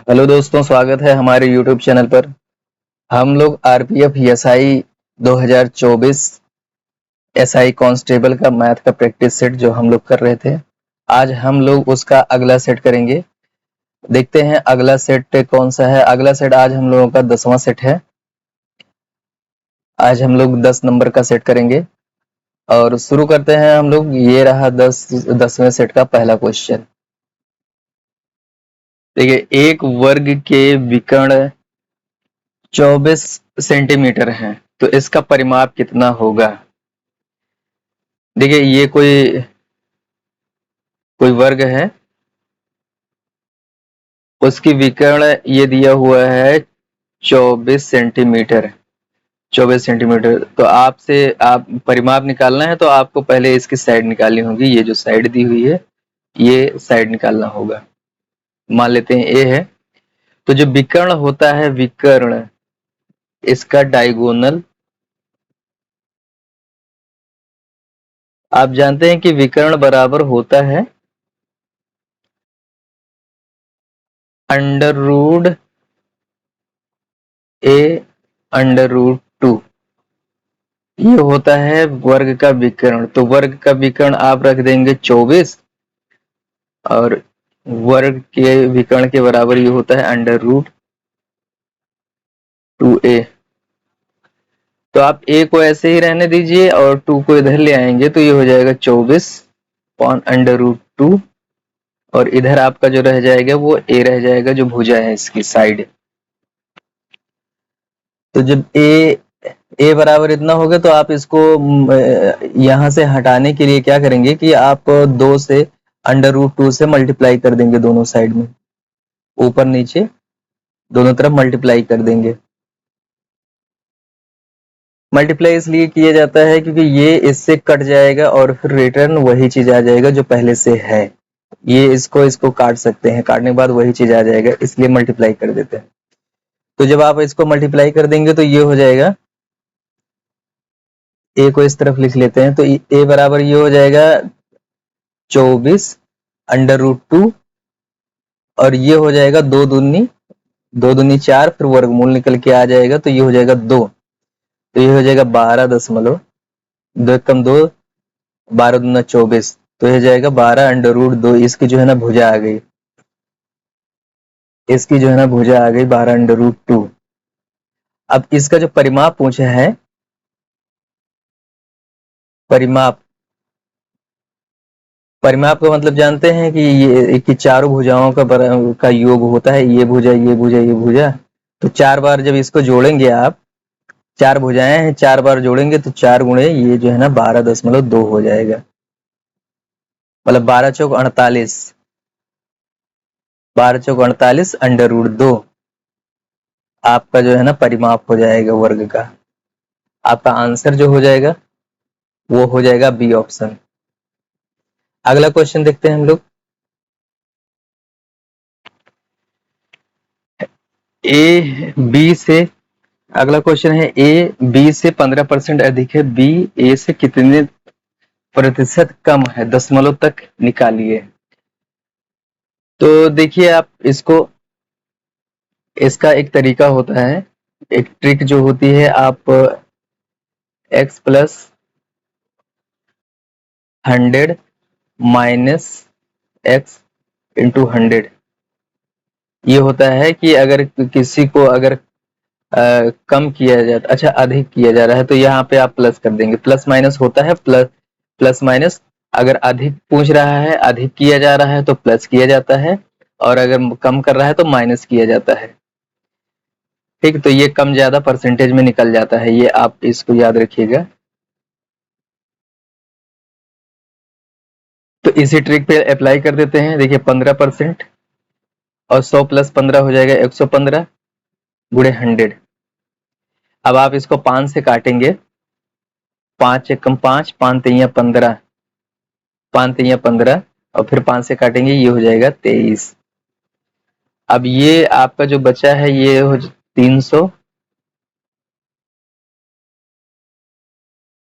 Hello दोस्तों, स्वागत है हमारे यूट्यूब चैनल पर। हम लोग आरपीएफ एसआई 2024 एसआई कांस्टेबल का मैथ का प्रैक्टिस सेट जो हम लोग कर रहे थे, आज हम लोग उसका अगला सेट करेंगे। देखते हैं अगला सेट कौन सा है। अगला सेट आज हम लोगों का 10वां सेट है। आज हम लोग 10 नंबर का सेट करेंगे और शुरू करते हैं हम लोग। ये रहा 10वें सेट का पहला क्वेश्चन। देखिए, एक वर्ग के विकर्ण 24 सेंटीमीटर है, तो इसका परिमाप कितना होगा। देखिए, ये कोई कोई वर्ग है, उसकी विकर्ण ये दिया हुआ है 24 सेंटीमीटर। 24 सेंटीमीटर, तो आपसे आप परिमाप निकालना है तो आपको पहले इसकी साइड निकालनी होगी। ये जो साइड दी हुई है, ये साइड निकालना होगा। मान लेते हैं ए है, तो जो विकर्ण होता है, विकर्ण इसका डायगोनल, आप जानते हैं कि विकर्ण बराबर होता है under root A under root 2। ये होता है वर्ग का विकर्ण। तो वर्ग का विकर्ण आप रख देंगे 24 और वर्ग के विकर्ण के बराबर ये होता है अंडर रूट 2a। तो आप a को ऐसे ही रहने दीजिए और 2 को इधर ले आएंगे तो ये हो जाएगा 24 अपॉन अंडर रूट 2, और इधर आपका जो रह जाएगा वो a रह जाएगा, जो भुजा है इसकी साइड। तो जब a बराबर इतना होगा तो आप इसको यहां से हटाने के लिए क्या करेंगे कि आप 2 से अंडर रूट 2 से मल्टीप्लाई कर देंगे, दोनों साइड में, ऊपर नीचे दोनों तरफ मल्टीप्लाई कर देंगे। मल्टीप्लाई इसलिए किया जाता है क्योंकि ये इससे कट जाएगा और फिर रिटर्न वही चीज आ जाएगा जो पहले से है। ये इसको काट सकते हैं, काटने के बाद वही चीज आ जाएगा, इसलिए मल्टीप्लाई कर देते हैं। तो जब आप इसको मल्टीप्लाई कर देंगे तो ये हो जाएगा, ए को इस तरफ लिख लेते हैं, तो ए बराबर ये हो जाएगा 24 अंडर रूट 2, और ये हो जाएगा 2 दूनी 4, फिर वर्गमूल निकल के आ जाएगा तो ये हो जाएगा 2। तो ये हो जाएगा 12.2, 12 दूना 24, तो ये जाएगा 12 अंडर रूट 2। इसकी जो है ना भुजा आ गई, इसकी जो है ना भुजा आ गई 12 अंडर रूट 2। अब इसका जो परिमाप पूछा है, परिमाप परिमाप का मतलब जानते हैं कि ये कि चारों भुजाओं का योग होता है, ये भुजा ये भुजा ये भुजा। तो 4 बार जब इसको जोड़ेंगे आप, 4 भुजाएं हैं, 4 बार जोड़ेंगे तो 4 गुणे ये जो है ना 12.2 हो जाएगा, मतलब 12 चौक 48, 12 चौक 48 अंडर रूट 2 आपका जो है ना परिमाप हो जाएगा वर्ग का। आपका आंसर जो हो जाएगा वो हो जाएगा बी ऑप्शन। अगला क्वेश्चन देखते हैं हम लोग। ए बी से, अगला क्वेश्चन है, ए बी से 15% अधिक है, बी ए से कितने प्रतिशत कम है, दशमलव तक निकालिए। तो देखिए, आप इसको, इसका एक तरीका होता है, एक ट्रिक जो होती है, आप x plus 100 minus x into 100, ये होता है कि अगर किसी को अगर कम किया जाता, अच्छा अधिक किया जा रहा है, तो यहाँ पे आप प्लस कर देंगे। प्लस माइनस होता है, प्लस प्लस माइनस। अगर अधिक पूछ रहा है, अधिक किया जा रहा है तो प्लस किया जाता है, और अगर कम कर रहा है तो माइनस किया जाता है। ठीक, तो ये कम ज्यादा परसेंटेज में निकल जाता है, ये आप इसको याद रखिएगा। तो इसी ट्रिक पे अप्लाई कर देते हैं। देखिए, 15% और 100 प्लस 15 हो जाएगा 115 गुणे 100। अब आप इसको 5 से काटेंगे, 5 एकम 5, 5 तिया 15, 5 तिया 15, और फिर 5 से काटेंगे, ये हो जाएगा 23। अब ये आपका जो बचा है ये हो 300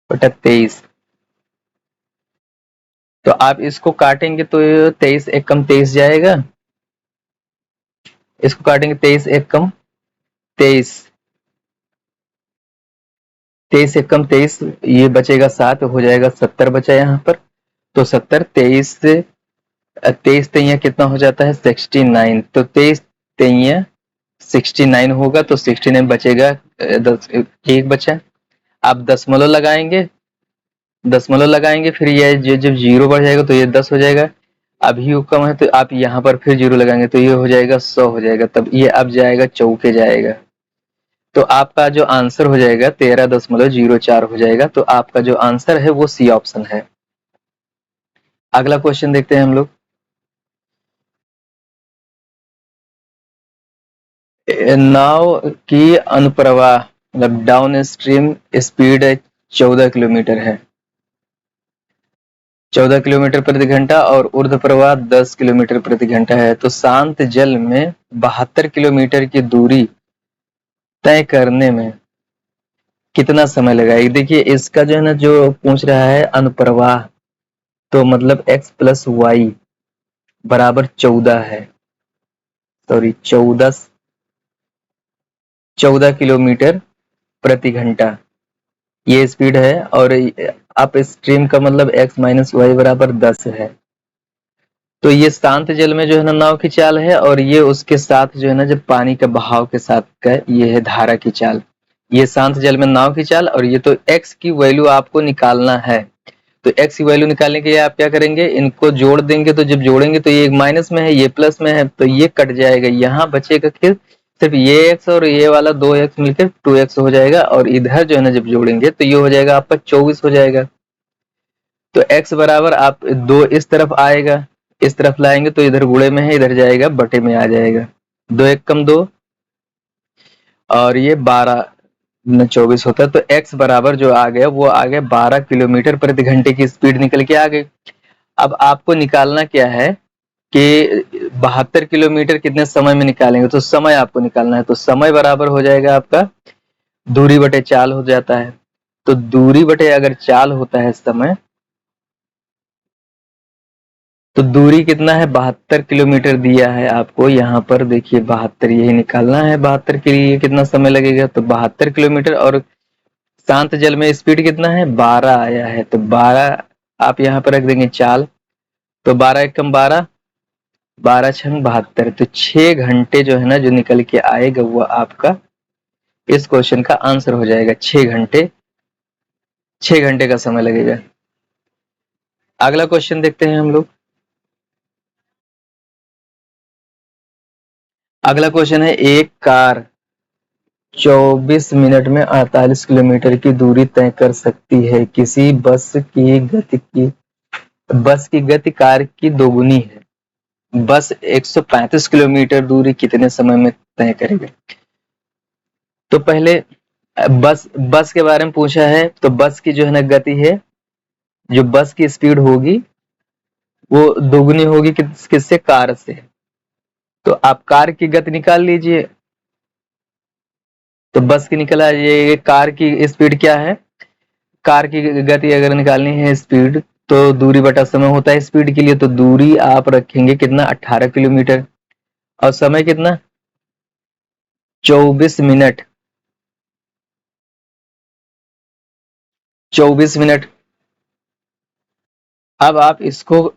बटा 23। तो आप इसको काटेंगे तो 23 एकम 23 जाएगा, इसको काटेंगे 23 एक कम 23, 23 एक कम 23, ये बचेगा 7, हो जाएगा 70 बचा यहाँ पर। तो 70, 23 से 23 तेइया कितना हो जाता है 69, तो 23 तेइया 69 होगा, तो 69 बचेगा 10, एक बचा। आप दशमलव लगाएंगे, दशमलव लगाएंगे, फिर ये जब जीरो बढ़ जाएगा तो ये 10 हो जाएगा। अभी ये कम है तो आप यहाँ पर फिर जीरो लगाएंगे तो ये हो जाएगा 100 हो जाएगा, तब ये अब जाएगा चौके जाएगा। तो आपका जो आंसर हो जाएगा 13.04 हो जाएगा। तो आपका जो आंसर है वो सी ऑप्शन है। अगला क्वेश्चन देखते हैं हम लोग। नाव की अनुप्रवाह मतलब डाउन स्ट्रीम स्पीड 14 किलोमीटर है, 14 किलोमीटर प्रति घंटा, और ऊर्ध्व प्रवाह 10 किलोमीटर प्रति घंटा है। तो शांत जल में 72 किलोमीटर की दूरी तय करने में कितना समय लगाएगी। देखिए इसका जो है ना, जो पूछ रहा है अनुप्रवाह, तो मतलब x प्लस वाई बराबर 14 है, सॉरी 14 किलोमीटर प्रति घंटा ये स्पीड है, और अप स्ट्रीम का मतलब x माइनस वाई बराबर 10 है। तो ये शांत जल में जो है ना नाव की चाल है, और ये उसके साथ जो है ना जब पानी का बहाव के साथ का ये है धारा की चाल। ये शांत जल में नाव की चाल, और ये तो x की वैल्यू आपको निकालना है। तो x की वैल्यू निकालने के लिए आप क्या करेंगे, इनको जोड़ देंगे। तो जब जोड़ेंगे तो ये माइनस में है, ये प्लस में है, तो ये कट जाएगा, यहाँ बचेगा फिर सिर्फ ये x और ये वाला 2x मिलकर 2x हो जाएगा, और इधर जो है ना जब जोड़ेंगे तो ये हो जाएगा आपका 24 हो जाएगा। तो x बराबर आप 2 इस तरफ आएगा, इस तरफ लाएंगे तो इधर गुणे में है, इधर जाएगा बटे में आ जाएगा। 2 एक कम 2, और ये 12 में 24 होता है। तो x बराबर जो आ गया वो आ गया 12 किलोमीटर प्रति घंटे की स्पीड निकल के आ गई। अब आपको निकालना क्या है कि 72 किलोमीटर कितने समय में निकालेंगे, तो समय आपको निकालना है। तो समय बराबर हो जाएगा आपका दूरी बटे चाल हो जाता है। तो दूरी बटे अगर चाल होता है समय, तो दूरी कितना है 72 किलोमीटर दिया है आपको यहाँ पर। देखिए 72 यही निकालना है, 72 के लिए कितना समय लगेगा, तो 72 किलोमीटर, और शांत जल में स्पीड कितना है 12 आया है, तो 12 आप यहाँ पर रख देंगे चाल। तो 12 एक कम 12, 12 छंग 72, तो 6 घंटे जो है ना जो निकल के आएगा वो आपका इस क्वेश्चन का आंसर हो जाएगा। 6 घंटे, 6 घंटे का समय लगेगा। अगला क्वेश्चन देखते हैं हम लोग। अगला क्वेश्चन है, एक कार 24 मिनट में 48 किलोमीटर की दूरी तय कर सकती है। किसी बस की गति कार की दोगुनी है। बस 135 किलोमीटर दूरी कितने समय में तय करेगा। तो पहले बस के बारे में पूछा है, तो बस की जो है ना गति है, जो बस की स्पीड होगी वो दोगुनी होगी किससे, कार से। तो आप कार की गति निकाल लीजिए, तो बस की निकल आ जाएगी। कार की स्पीड क्या है, कार की गति अगर निकालनी है स्पीड, तो दूरी बटा समय होता है स्पीड के लिए। तो दूरी आप रखेंगे कितना 18 किलोमीटर, और समय कितना 24 मिनट, 24 मिनट। अब आप इसको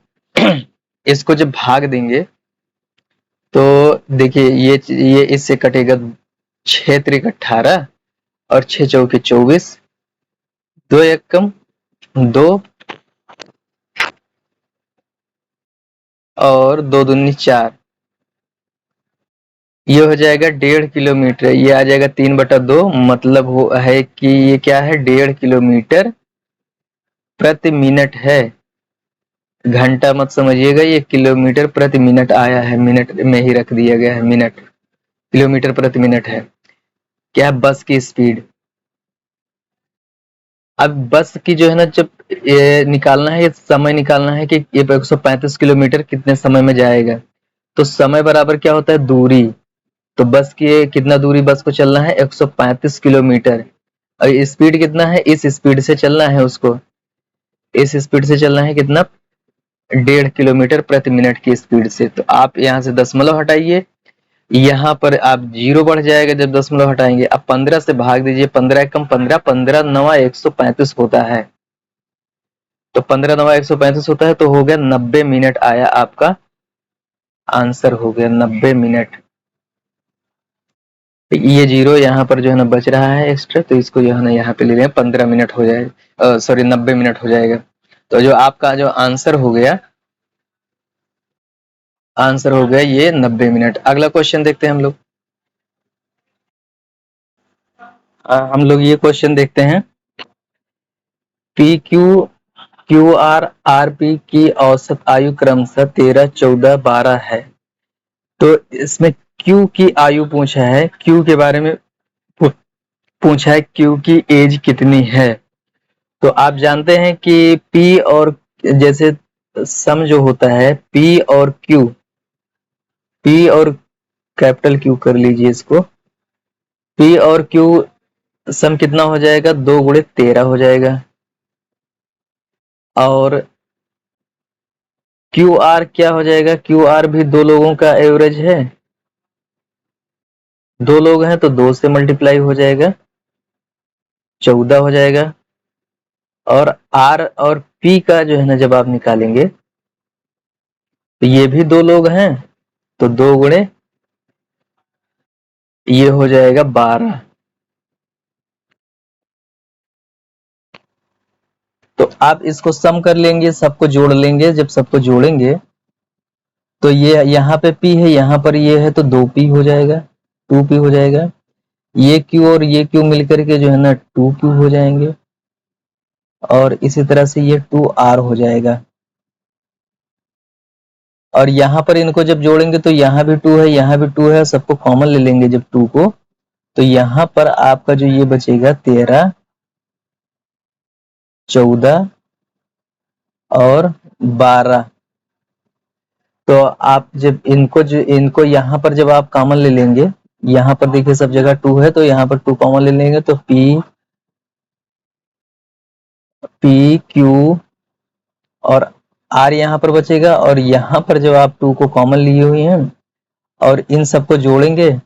इसको जब भाग देंगे तो देखिए ये इससे कटेगा 6 त्रिक 18, और 6 चौके 24, 2 एक कम 2, और 2 दूनी 4, ये हो जाएगा 1.5 किलोमीटर। ये आ जाएगा 3/2, मतलब वो है कि ये क्या है 1.5 किलोमीटर प्रति मिनट है। घंटा मत समझिएगा, ये किलोमीटर प्रति मिनट आया है, मिनट में ही रख दिया गया है, मिनट किलोमीटर प्रति मिनट है। क्या है बस की स्पीड। अब बस की जो है ना जब ये निकालना है, ये समय निकालना है कि ये 135 किलोमीटर कितने समय में जाएगा। तो समय बराबर क्या होता है दूरी। तो बस की कितना दूरी बस को चलना है 135 किलोमीटर, और स्पीड कितना है, इस स्पीड से चलना है उसको, इस स्पीड से चलना है कितना 1.5 किलोमीटर प्रति मिनट की स्पीड से। तो आप यहाँ से दशमलव हटाइए, यहाँ पर आप 0 बढ़ जाएगा जब दशमलव हटाएंगे। अब 15 से भाग दीजिए, 15 एकम 15, 15 नवा 135 होता है। तो 15 नवा 135 होता है, तो हो गया 90 मिनट आया आपका आंसर, हो गया 90 मिनट। ये 0 यहाँ पर जो है ना बच रहा है एक्स्ट्रा, तो इसको जो है ना यहाँ पे ले लें, 15 मिनट हो जाएगा, सॉरी 90 मिनट हो जाएगा। तो जो आपका जो आंसर हो गया, आंसर हो गया ये 90 मिनट। अगला क्वेश्चन देखते हैं हम लोग। हम लोग ये क्वेश्चन देखते हैं, P Q Q R R P की औसत आयु क्रमशः 13, 14, 12 है। तो इसमें क्यू की आयु पूछा है, क्यू के बारे में पूछा है, क्यू की एज कितनी है। तो आप जानते हैं कि पी और जैसे सम जो होता है, पी और क्यू, पी और कैपिटल क्यू कर लीजिए इसको, पी और क्यू सम कितना हो जाएगा, 2 गुणे 13 हो जाएगा। और क्यू आर क्या हो जाएगा, क्यू आर भी दो लोगों का एवरेज है, 2 लोग हैं तो 2 से मल्टीप्लाई हो जाएगा, 14 हो जाएगा। और आर और पी का जो है ना जब आप निकालेंगे, तो ये भी 2 लोग हैं, तो 2 गुणे ये हो जाएगा 12। तो आप इसको सम कर लेंगे, सबको जोड़ लेंगे, जब सबको जोड़ेंगे तो ये यहाँ पे P है, यहाँ पर ये है, तो 2P हो जाएगा, 2P हो जाएगा। ये Q और ये Q मिलकर के जो है ना 2Q हो जाएंगे, और इसी तरह से ये 2R हो जाएगा। और यहाँ पर इनको जब जोड़ेंगे तो यहाँ भी 2 है, यहाँ भी 2 है, सबको कॉमन ले लेंगे जब 2 को, तो यहाँ पर आपका जो ये बचेगा 13, 14 और 12। तो आप जब इनको यहाँ पर जब आप कॉमन ले लेंगे, यहाँ पर देखिए सब जगह 2 है, तो यहाँ पर 2 कॉमन ले लेंगे, तो पी क्यू और आर यहाँ पर बचेगा। और यहाँ पर जब आप 2 को कॉमन लिए हुए हैं और इन सबको जोड़ेंगे,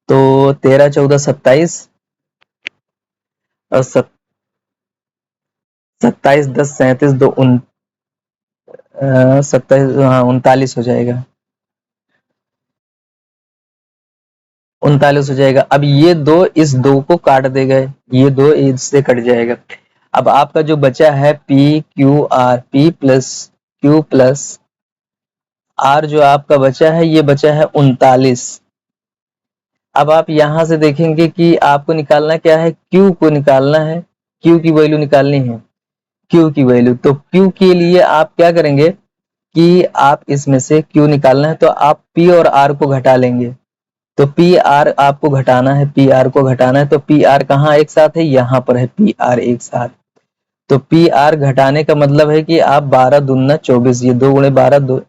तो 13, 14, 27 और 27, 10, 37, 2, 27, हाँ 39 हो जाएगा, 39 हो जाएगा। अब ये 2 इस 2 को काट देगा, ये 2 इससे कट जाएगा। अब आपका जो बचा है P Q R, P plus Q plus R जो आपका बचा है, ये बचा है 39। अब आप यहां से देखेंगे कि आपको निकालना क्या है, क्यू को निकालना है, क्यू की वैल्यू निकालनी है, क्यू की वैल्यू। तो क्यू के लिए आप क्या करेंगे कि आप इसमें से क्यू निकालना है, तो आप पी और आर को घटा लेंगे। तो पी आर आपको घटाना है, पी आर को घटाना है, तो पी आर कहाँ एक साथ है, यहाँ पर है पी आर एक साथ। तो पी आर घटाने का मतलब है कि आप 12 दूना 24, ये 2 गुणे 12, 2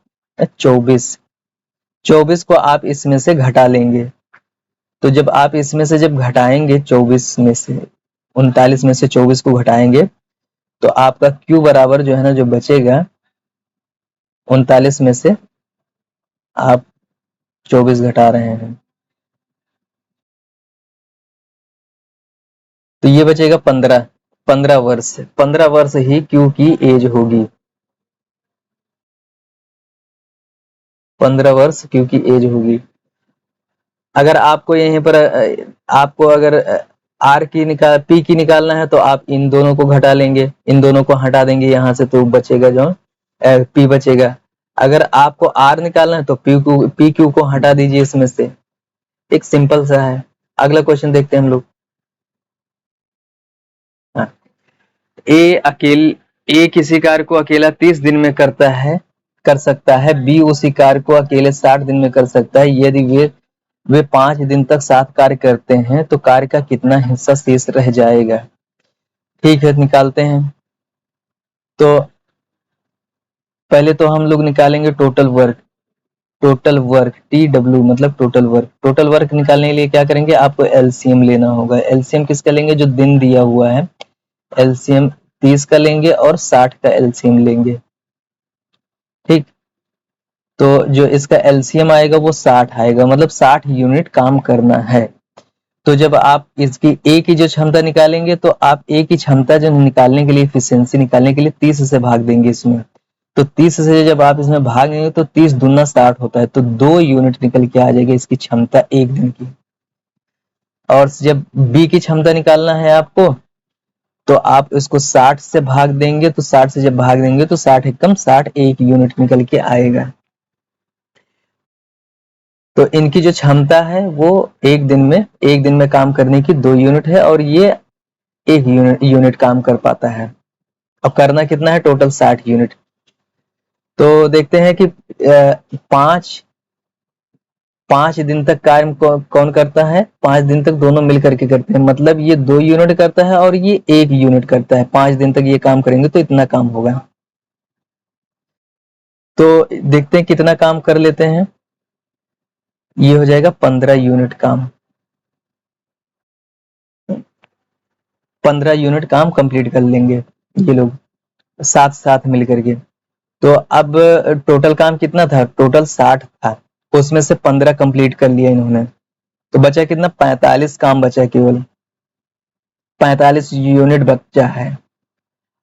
24, 24 को आप इसमें से घटा लेंगे। तो जब आप इसमें से जब घटाएंगे 24 में से, 39 में से 24 को घटाएंगे, तो आपका Q बराबर जो है ना जो बचेगा, 39 में से आप 24 घटा रहे हैं, तो ये बचेगा 15, 15 वर्ष, 15 वर्ष ही Q की एज होगी, 15 वर्ष Q की एज होगी। अगर आपको यहीं पर आपको अगर आर की पी की निकालना है, तो आप इन दोनों को घटा लेंगे, इन दोनों को हटा देंगे यहाँ से, तो बचेगा जो पी बचेगा। अगर आपको आर निकालना है तो पी क्यू को हटा दीजिए इसमें से। एक सिंपल सा है। अगला क्वेश्चन देखते हैं हम लोग। हाँ। ए किसी कार्य को अकेला 30 दिन में कर सकता है, बी उसी कार्य को अकेले 60 दिन में कर सकता है। यदि वे 5 दिन तक साथ कार्य करते हैं, तो कार्य का कितना हिस्सा शेष रह जाएगा। ठीक है, निकालते हैं। तो पहले तो हम लोग निकालेंगे टोटल वर्क, TW मतलब टोटल वर्क। टोटल वर्क निकालने के लिए क्या करेंगे, आपको एलसीएम लेना होगा। एलसीएम किसका लेंगे, जो दिन दिया हुआ है, एलसीएम 30 का लेंगे और 60 का एलसीएम लेंगे। ठीक, तो जो इसका एलसीएम आएगा वो 60 आएगा, मतलब 60 यूनिट काम करना है। तो जब आप इसकी ए की जो क्षमता निकालेंगे तो आप ए की क्षमता जो निकालने के लिए, एफिशिएंसी निकालने के लिए 30 से भाग देंगे इसमें। तो 30 से जब आप इसमें भाग देंगे तो 30 दूना 60 होता है, तो 2 यूनिट निकल के आ जाएगी इसकी क्षमता एक दिन की। और जब बी की क्षमता निकालना है आपको, तो आप इसको 60 से भाग देंगे, तो 60 से जब भाग देंगे तो 60 एकम 60 एक यूनिट निकल के आएगा। तो इनकी जो क्षमता है वो एक दिन में काम करने की 2 यूनिट है, और ये एक यूनिट काम कर पाता है। अब करना कितना है, टोटल 60 यूनिट। तो देखते हैं कि 5 दिन तक कार्य कौन करता है, 5 दिन तक दोनों मिल करके करते हैं, मतलब ये 2 यूनिट करता है और ये 1 यूनिट करता है। 5 दिन तक ये काम करेंगे तो इतना काम होगा। तो देखते हैं कितना काम कर लेते हैं। ये हो जाएगा 15 यूनिट काम, 15 यूनिट काम कंप्लीट कर लेंगे ये लोग साथ साथ मिल करके। तो अब टोटल काम कितना था, टोटल 60 था, उसमें से 15 कंप्लीट कर लिया इन्होंने, तो बचा कितना, 45 काम बचा, केवल 45 यूनिट बचा है।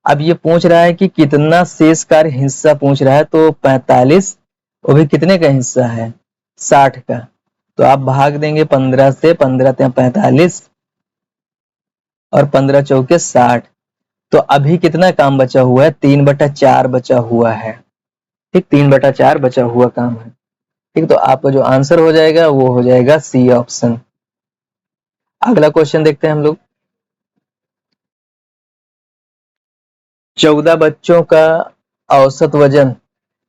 अब ये पूछ रहा है कि कितना शेष कार्य हिस्सा पूछ रहा है, तो 45, वो भी कितने का हिस्सा है, 60 का। तो आप भाग देंगे 15 से, 15 ते 45 और 15 चौके 60। तो अभी कितना काम बचा हुआ है, 3/4 बचा हुआ है। ठीक, 3/4 बचा हुआ काम है। ठीक, तो आपका जो आंसर हो जाएगा वो हो जाएगा सी ऑप्शन। अगला क्वेश्चन देखते हैं हम लोग। 14 बच्चों का औसत वजन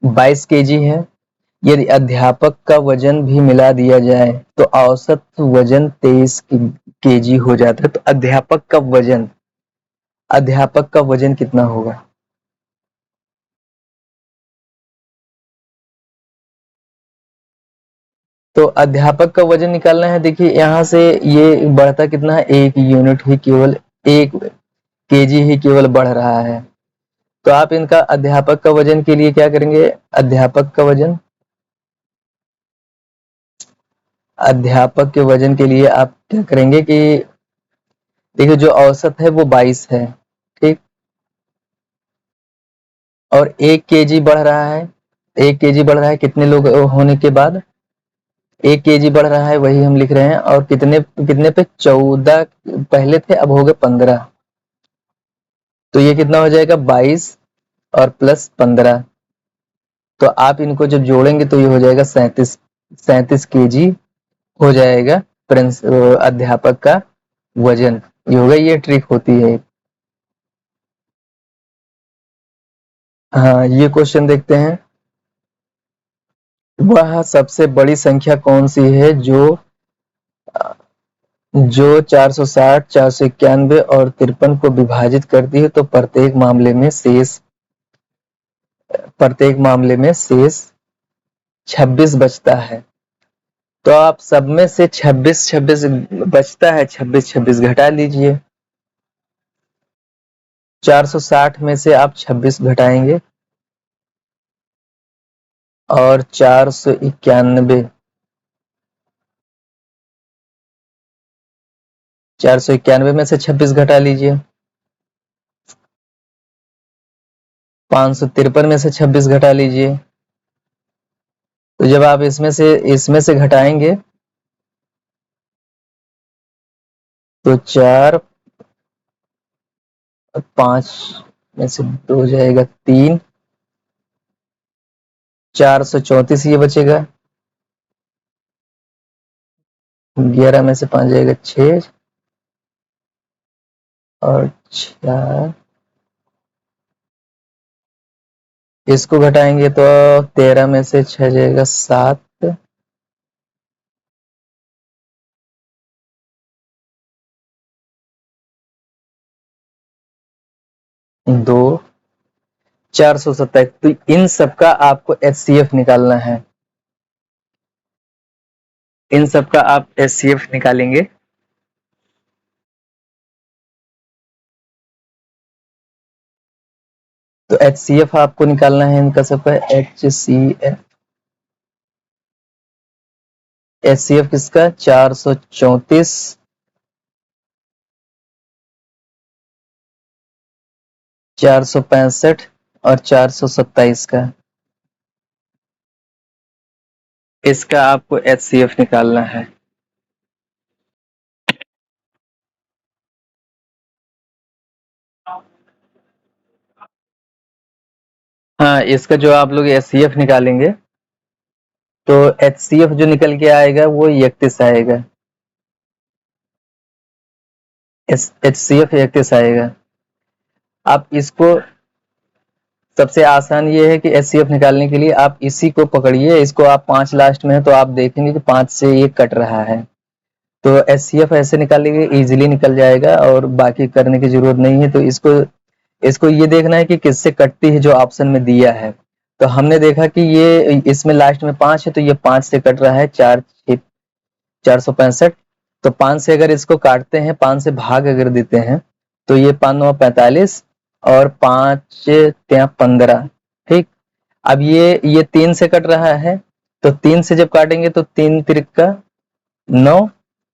22 केजी है। यदि अध्यापक का वजन भी मिला दिया जाए तो औसत वजन 23 केजी हो जाता है। तो अध्यापक का वजन कितना होगा। तो अध्यापक का वजन निकालना है। देखिए यहाँ से ये बढ़ता कितना है, 1 यूनिट ही, केवल 1 केजी ही केवल बढ़ रहा है। तो आप इनका अध्यापक का वजन के लिए क्या करेंगे, अध्यापक के वजन के लिए आप क्या करेंगे कि देखिए जो औसत है वो 22 है, ठीक, और 1 केजी बढ़ रहा है, 1 केजी बढ़ रहा है कितने लोग होने के बाद, 1 केजी बढ़ रहा है, वही हम लिख रहे हैं। और कितने कितने पे, 14 पहले थे, अब हो गए 15। तो ये कितना हो जाएगा, 22 और प्लस 15। तो आप इनको जब जोड़ेंगे तो ये हो जाएगा 37 केजी हो जाएगा अध्यापक का वजन। ये होगा, ये ट्रिक होती है। हाँ, ये क्वेश्चन देखते हैं। वह सबसे बड़ी संख्या कौन सी है जो 460, 491 और 53 को विभाजित करती है, तो प्रत्येक मामले में शेष 26 बचता है। तो आप सब में से 26 26 बचता है, 26 26 घटा लीजिए। 460 में से आप 26 घटाएंगे और 491 में से 26 घटा लीजिए। 553 में से 26 घटा लीजिए। तो जब आप इसमें से घटाएंगे तो 4, 5 में से 2 जाएगा 3, 434 ये बचेगा। 11 में से 5 जाएगा 6 और 4, इसको घटाएंगे तो 13 में से 6 जाएगा 7, 2, 427। तो इन सबका आपको एचसीएफ निकालना है। इन सबका आप एचसीएफ निकालेंगे तो एचसीएफ आपको निकालना है इनका सबका, एचसीएफ HCF किसका 434, 465 और 427 का। इसका आपको HCF निकालना है। हाँ, इसका जो आप लोग HCF निकालेंगे तो HCF जो निकल के आएगा वो 31 आएगा। HCF 31 आएगा। आप इसको सबसे आसान ये है कि HCF निकालने के लिए आप इसी को पकड़िए, इसको आप 5 लास्ट में है तो आप देखेंगे कि 5 से ये कट रहा है, तो HCF ऐसे निकालेंगे इजीली निकल जाएगा और बाकी करने की जरूरत नहीं है। तो इसको ये देखना है कि किससे कटती है जो ऑप्शन में दिया है। तो हमने देखा कि ये इसमें लास्ट में 5 है तो ये 5 से कट रहा है, 465। तो 5 से अगर इसको काटते हैं, 5 से भाग अगर देते हैं तो ये 5 9 45 और 5 3 15। ठीक, अब ये 3 से कट रहा है तो 3 से जब काटेंगे तो 3 तिरका 9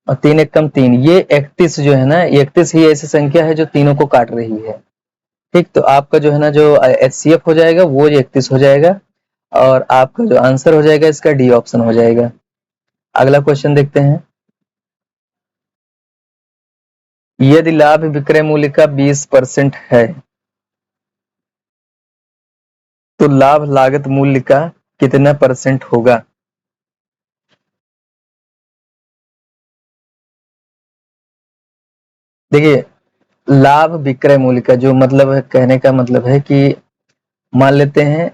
और 3 एकम 3, ये 31 जो है ना, 31 ही ऐसी संख्या है जो तीनों को काट रही है। ठीक, तो आपका जो है ना जो HCF हो जाएगा वो 31 हो जाएगा और आपका जो आंसर हो जाएगा इसका डी ऑप्शन हो जाएगा। अगला क्वेश्चन देखते हैं। यदि लाभ विक्रय मूल्य का 20% है तो लाभ लागत मूल्य का कितना % होगा? देखिए, लाभ विक्रय मूल्य का जो मतलब है, कहने का मतलब है कि मान लेते हैं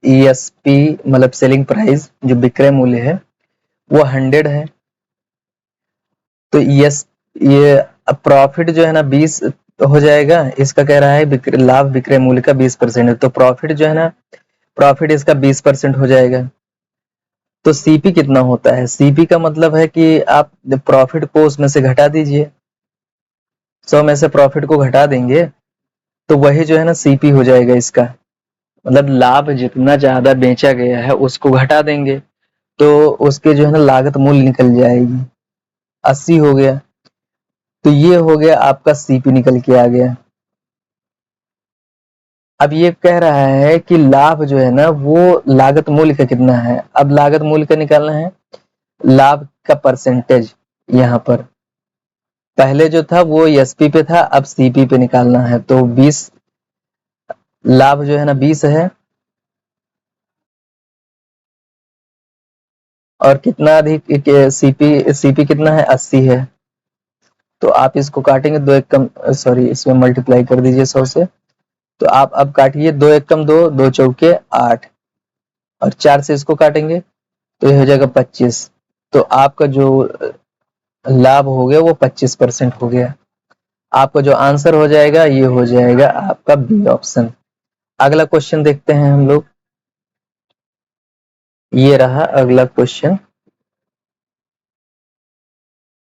ESP मतलब सेलिंग प्राइस जो विक्रय मूल्य है वो 100 है, तो ये प्रॉफिट जो है ना 20 हो जाएगा। इसका कह रहा है लाभ विक्रय मूल्य का 20% है, तो प्रॉफिट जो है ना, प्रॉफिट इसका 20% हो जाएगा। तो CP कितना होता है? CP का मतलब है कि आप प्रॉफिट को उसमें से घटा दीजिए, 100 में से प्रॉफिट को घटा देंगे तो वही जो है ना CP हो जाएगा इसका। मतलब लाभ जितना ज्यादा बेचा गया है उसको घटा देंगे तो उसके जो है ना लागत मूल्य निकल जाएगी, 80 हो गया। तो ये हो गया आपका CP निकल के आ गया। अब ये कह रहा है कि लाभ जो है ना वो लागत मूल्य का कितना है। अब लागत मूल्य का निकालना है, लाभ का परसेंटेज। यहाँ पर पहले जो था वो SP पे था, अब CP पे निकालना है। तो 20, लाभ जो है ना 20 है और कितना अधिक CP कितना है, 80 है। तो आप इसको काटेंगे, 2 एक कम, सॉरी इसमें मल्टीप्लाई कर दीजिए 100 से। तो आप अब काटिए, 2 एक कम 2, 2 चौके 8 और 4 से इसको काटेंगे तो ये हो जाएगा 25। तो आपका जो लाभ हो गया वो 25% हो गया। आपका जो आंसर हो जाएगा ये हो जाएगा आपका बी ऑप्शन। अगला क्वेश्चन देखते हैं हम लोग। ये रहा अगला क्वेश्चन।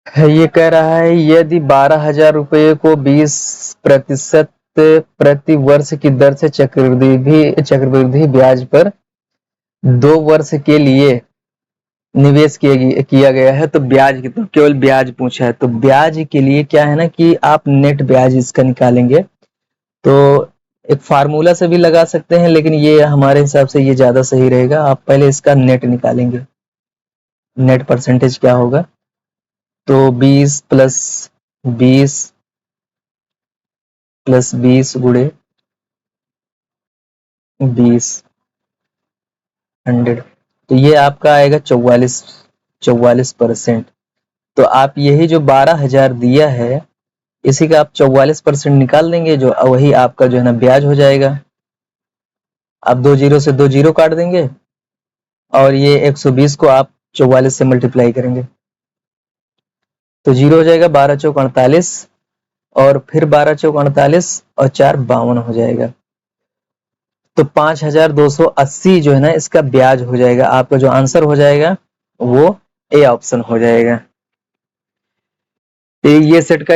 ये कह रहा है यदि 12,000 रुपये को 20% प्रति वर्ष की दर से चक्रवृद्धि ब्याज पर 2 वर्ष के लिए निवेश किया गया है तो ब्याज कितना? केवल ब्याज पूछा है, तो ब्याज के लिए क्या है ना कि आप नेट ब्याज इसका निकालेंगे। तो एक फार्मूला से भी लगा सकते हैं लेकिन ये हमारे हिसाब से ये ज्यादा सही रहेगा। आप पहले इसका नेट निकालेंगे, नेट परसेंटेज क्या होगा। तो 20 प्लस 20 प्लस 20 गुणे 20 100, तो ये आपका आएगा 44%। तो आप यही जो 12,000 दिया है इसी का आप 44% निकाल देंगे, जो वही आपका जो है ना ब्याज हो जाएगा। आप 2 जीरो से 2 जीरो काट देंगे और ये 120 को आप 44 से मल्टीप्लाई करेंगे तो जीरो हो जाएगा, 12 चौक 48 और फिर 12 चौक 48 और 4 52 हो जाएगा। तो 5,280 जो है ना इसका ब्याज हो जाएगा। आपका जो आंसर हो जाएगा वो ए ऑप्शन हो जाएगा। ये सेट का